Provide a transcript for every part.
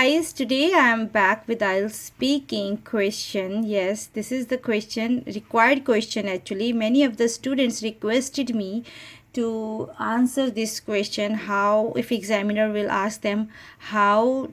guys, today I am back with IELTS speaking question. Yes, this is the question, required question actually. Many of the students requested me to answer this question, how if examiner will ask them how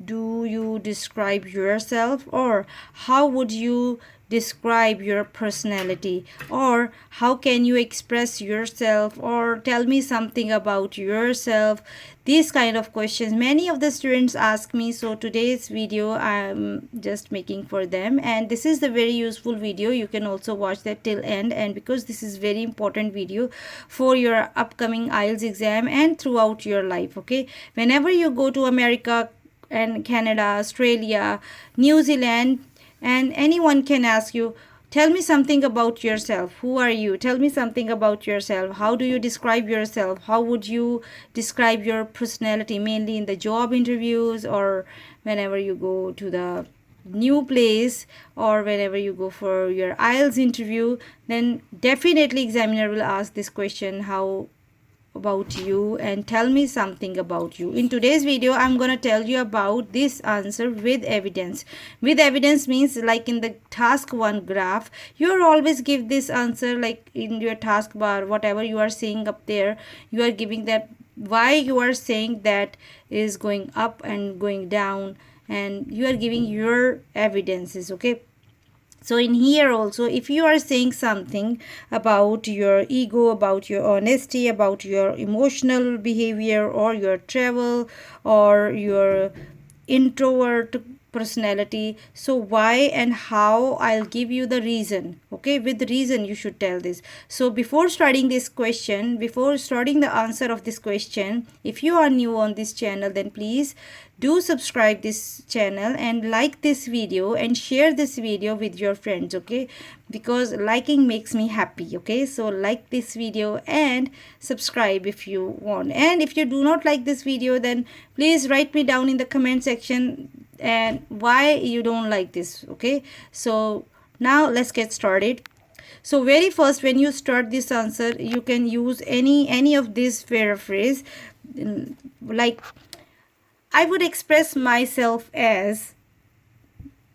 do you describe yourself, or how would you describe your personality, or how can you express yourself, or tell me something about yourself. These kind of questions many of the students ask me, so today's video I'm just making for them, and this is the very useful video. You can also watch that till end, and because this is very important video for your upcoming IELTS exam and throughout your life. Okay, whenever you go to America and Canada, Australia, New Zealand, and anyone can ask you, tell me something about yourself. Who are you? Tell me something about yourself. How do you describe yourself? How would you describe your personality, mainly in the job interviews or whenever you go to the new place or whenever you go for your IELTS interview? Then definitely examiner will ask this question, how about you, and tell me something about you. In today's video I'm going to tell you about this answer with evidence. With evidence means like in the task 1 graph, you always give this answer, like in your task bar, whatever you are seeing up there, you are giving that why you are saying that is going up and going down, and you are giving your evidences. Okay, so in here also, if you are saying something about your ego, about your honesty, about your emotional behavior, or your travel, or your introvert personality, so why and how, I'll give you the reason. Okay, with reason you should tell this. So before starting this question, before starting the answer of this question, if you are new on this channel, then please do subscribe this channel and like this video and share this video with your friends. Okay, because liking makes me happy. Okay, so like this video and subscribe if you want, and if you do not like this video, then please write me down in the comment section and why you don't like this. Okay, so now let's get started. So very first, when you start this answer, you can use any of this paraphrase, like I would express myself as.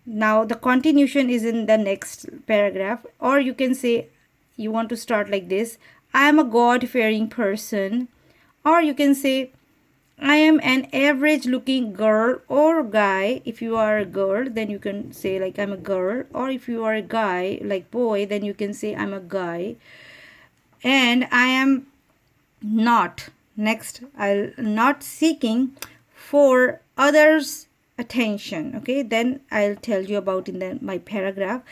Now the continuation is in the next paragraph, or you can say, you want to start like this, I am a God-fearing person, or you can say I am an average looking girl or guy. If you are a girl, then you can say like I'm a girl, or if you are a guy like boy, then you can say I'm a guy. And I am not, next I'll not seeking for others attention. Okay, then I'll tell you about in my paragraph.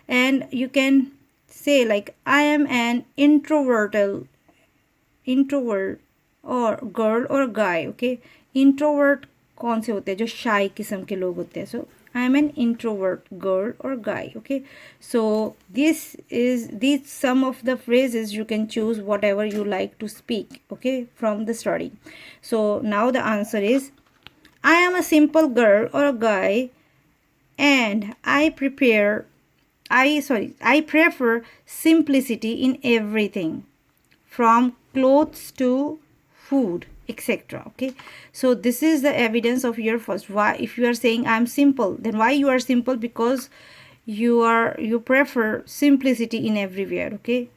And you can say like I am an introvert और girl और guy. Okay, introvert कौन से होते हैं? जो शाई किस्म के लोग होते हैं. So I am an introvert girl और guy. Okay, so these some of the phrases you can choose whatever you like to speak. Okay, from the starting. So now the answer is, I am a simple girl or a guy, and I prefer simplicity in everything, from clothes to food, etc. Okay, so this is the evidence of your first. Why, if you are saying I'm simple, then why you are simple? Because you prefer simplicity in everywhere. Okay,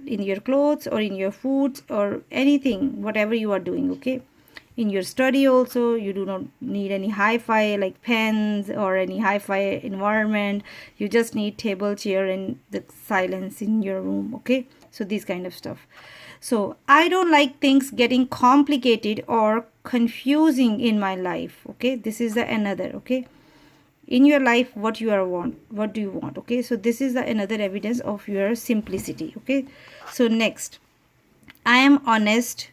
in your clothes or in your foods or anything, whatever you are doing. Okay, in your study also, you do not need any hi-fi like pens or any hi-fi environment. You just need table, chair, and the silence in your room. Okay, so these kind of stuff. So I don't like things getting complicated or confusing in my life. Okay, this is the another. Okay, in your life, what do you want? Okay, so this is the another evidence of your simplicity. Okay, so next, I am honest.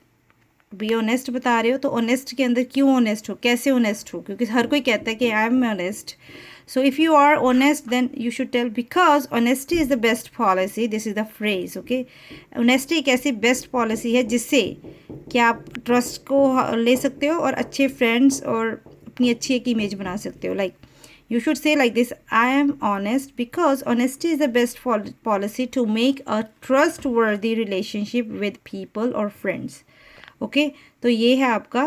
भी honest बता रहे हो, तो honest के अंदर क्यों honest हो, कैसे ऑनेस्ट हो? क्योंकि हर कोई कहता है कि I am honest. So if you are honest, then you should tell, because honesty is the best policy. This is the phrase. Okay, honesty एक ऐसी best policy है जिससे कि आप ट्रस्ट को ले सकते हो और अच्छे फ्रेंड्स और अपनी अच्छी एक इमेज बना सकते हो. Like you should say like this, I am honest because honesty is the best policy to make a trustworthy relationship with people or friends. Okay, तो ये है आपका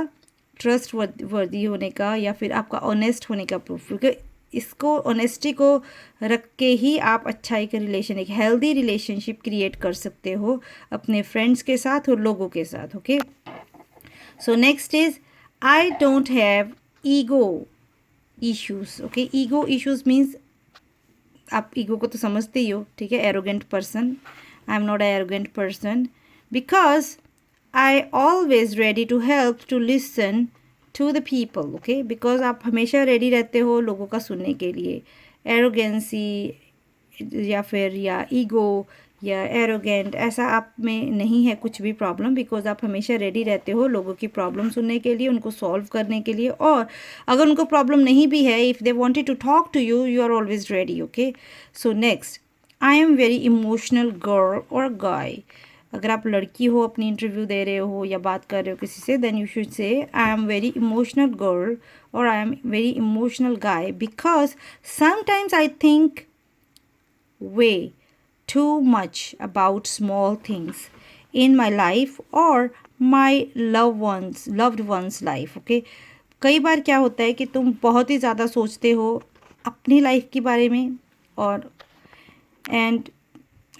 ट्रस्ट वर्दी होने का या फिर आपका ऑनेस्ट होने का प्रूफ, क्योंकि इसको ऑनेस्टी को रख के ही आप अच्छा एक रिलेशन, एक हेल्दी रिलेशनशिप क्रिएट कर सकते हो अपने फ्रेंड्स के साथ और लोगों के साथ. Okay, so next is I don't have ego issues. Okay, ego issues means आप ईगो को तो समझते ही हो, ठीक है. Arrogant person, I am not a arrogant person because I always ready to help to listen to the people. Okay, because आप हमेशा रेडी रहते हो लोगों का सुनने के लिए. एरोगेंसी या फिर या ईगो या एरोगेंट ऐसा आप में नहीं है कुछ भी प्रॉब्लम, बिकॉज आप हमेशा रेडी रहते हो लोगों की प्रॉब्लम सुनने के लिए, उनको सॉल्व करने के लिए. और अगर उनको प्रॉब्लम नहीं भी है, if they wanted to talk to you, you are always ready. Okay, so next, I am very emotional girl और गाय. अगर आप लड़की हो, अपनी इंटरव्यू दे रहे हो या बात कर रहे हो किसी से, then you should say I am very emotional girl और I am very emotional guy because sometimes I think way too much about small things in my life or my loved one's life. Okay, कई बार क्या होता है कि तुम बहुत ही ज़्यादा सोचते हो अपनी लाइफ के बारे में और एंड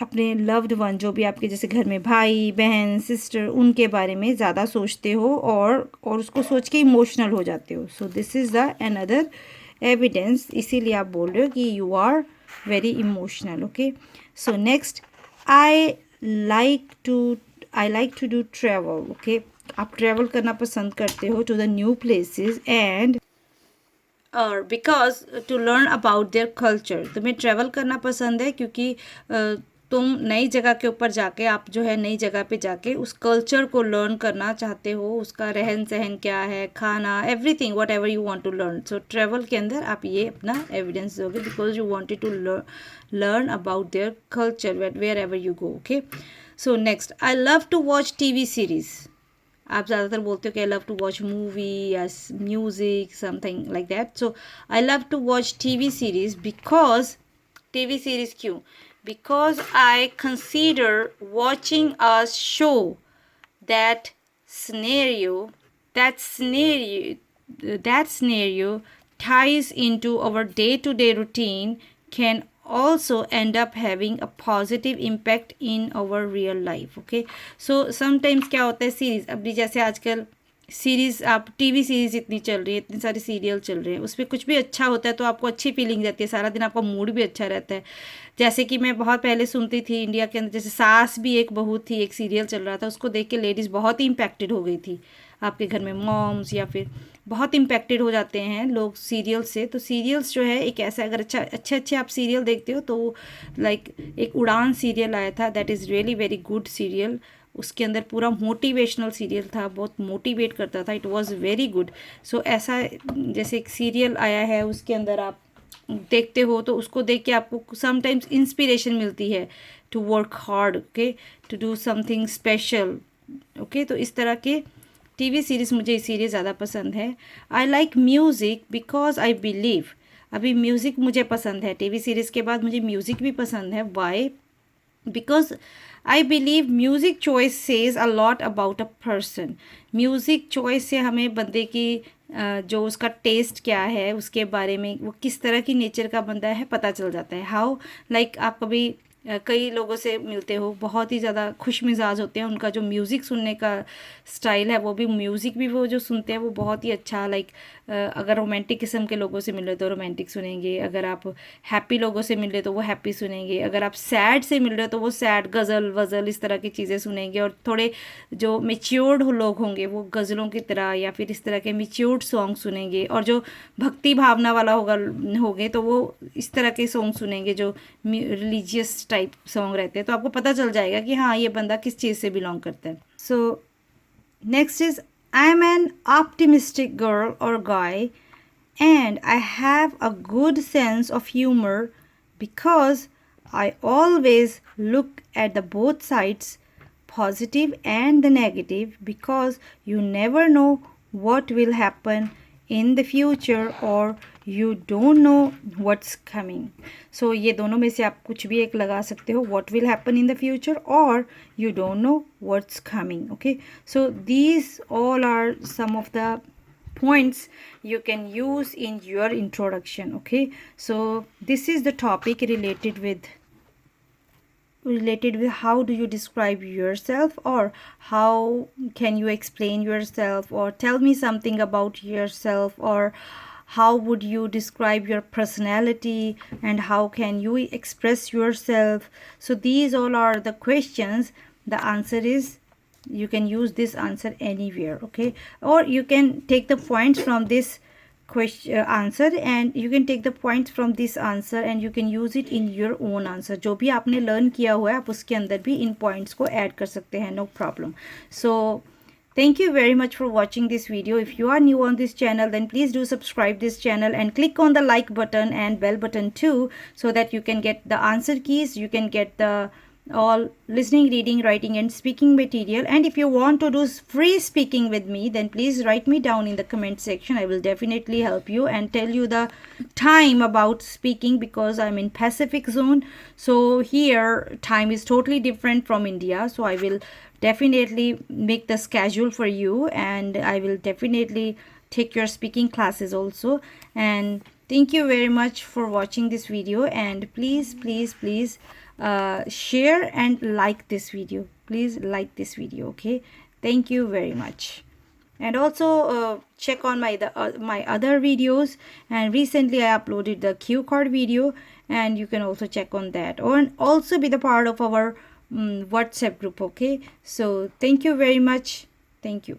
अपने लव्ड वन जो भी आपके जैसे घर में भाई बहन सिस्टर उनके बारे में ज़्यादा सोचते हो और उसको सोच के इमोशनल हो जाते हो. So this is the another evidence, इसीलिए आप बोल रहे हो कि you are very emotional. Okay, so next, I like to do travel. Okay, आप ट्रैवल करना पसंद करते हो to the new places and और because to learn about their culture. तुम्हें ट्रैवल करना पसंद है क्योंकि तुम नई जगह के ऊपर जाके आप जो है नई जगह पे जाके उस कल्चर को लर्न करना चाहते हो, उसका रहन सहन क्या है, खाना, everything whatever you want to learn. So travel के अंदर आप ये अपना एविडेंस दोगे because you wanted to learn about their culture wherever you go. Okay, so next, I love to watch TV series. आप ज़्यादातर बोलते हो कि I love to watch movie या music something like that. So I love to watch TV series because TV series क्यों? Because I consider watching a show that scenario ties into our day-to-day routine can also end up having a positive impact in our real life. Okay, so sometimes क्या होता है series, अभी जैसे आजकल series आप TV series इतनी चल रही है, इतनी सारी सीरियल चल रहे हैं, उसमें कुछ भी अच्छा होता है तो आपको अच्छी फीलिंग रहती है, सारा दिन आपका मूड भी अच्छा रहता है. जैसे कि मैं बहुत पहले सुनती थी इंडिया के अंदर, जैसे सास भी एक बहू थी, एक सीरियल चल रहा था, उसको देख के लेडीज़ बहुत ही इम्पैक्टेड हो गई थी. आपके घर में मॉम्स या फिर बहुत इम्पैक्टेड हो जाते हैं लोग सीरियल से. तो सीरियल्स जो है एक ऐसा, अगर अच्छे आप सीरियल देखते हो तो लाइक एक उड़ान सीरियल आया था, that is really very good serial. उसके अंदर पूरा मोटिवेशनल सीरियल था, बहुत मोटिवेट करता था, इट वाज वेरी गुड. सो ऐसा जैसे एक सीरियल आया है उसके अंदर आप देखते हो तो उसको देख के आपको समटाइम्स इंस्पिरेशन मिलती है to work hard. Okay, to do something special. Okay, तो इस तरह के टीवी सीरीज़ मुझे इसीलिए ज़्यादा पसंद है. I like music because I believe, अभी म्यूज़िक मुझे पसंद है, टीवी सीरीज़ के बाद मुझे म्यूज़िक भी पसंद है. Why? Because I believe music choice says a lot about a person. Music choice से हमें बंदे की जो उसका टेस्ट क्या है उसके बारे में, वो किस तरह की नेचर का बंदा है पता चल जाता है. हाउ लाइक आप कभी कई लोगों से मिलते हो, बहुत ही ज़्यादा खुश मिजाज होते हैं, उनका जो म्यूज़िक सुनने का स्टाइल है वो भी म्यूज़िक भी वो जो सुनते हैं वो बहुत ही अच्छा, लाइक अगर रोमांटिक किस्म के लोगों से मिले तो रोमांटिक सुनेंगे, अगर आप हैप्पी लोगों से मिले तो वो हैप्पी सुनेंगे, अगर आप सैड से मिल रहे हो तो वो सैड गज़ल वज़ल इस तरह की चीज़ें सुनेंगे. और थोड़े जो मेच्योर्ड लोग होंगे वो गज़लों की तरह या फिर इस तरह के मेच्योर्ड सॉन्ग सुनेंगे. और जो भक्ति भावना वाला होंगे तो वो इस तरह के सॉन्ग सुनेंगे जो रिलीजियस टाइप सॉन्ग रहते हैं. तो आपको पता चल जाएगा कि हाँ ये बंदा किस चीज़ से बिलोंग करता है. सो next is I am N optimistic girl और गाय and I have a good sense of humor because I always look at the both sides, positive and the negative, because you never know what will happen in the future or you don't know what's coming. So ये दोनों में से आप कुछ भी एक लगा सकते हो, what will happen in the future or you don't know what's coming. Okay, so these all are some of the points you can use in your introduction. Okay, so this is the topic related with how do you describe yourself, or how can you explain yourself, or tell me something about yourself, or how would you describe your personality, and how can you express yourself. So these all are the questions. The answer is, you can use this answer anywhere. Okay, or you can take the points from this question answer, and you can take the points from this answer and you can use it in your own answer. जो भी आपने learn किया हुआ है आप उसके अंदर भी इन points को add कर सकते हैं, no problem. So thank you very much for watching this video. If you are new on this channel, then please do subscribe this channel and click on the like button and bell button too, so that you can get the answer keys, you can get the all listening, reading, writing and speaking material. And if you want to do free speaking with me, then please write me down in the comment section. I will definitely help you and tell you the time about speaking, because I'm in Pacific zone, so here time is totally different from India. So I will definitely make the schedule for you, and I will definitely take your speaking classes also. And thank you very much for watching this video, and please share and like this video. Please like this video. Okay, thank you very much. And also check on my other videos, and recently I uploaded the cue card video, and you can also check on that, or also be the part of our WhatsApp group. Okay, so thank you very much. Thank you.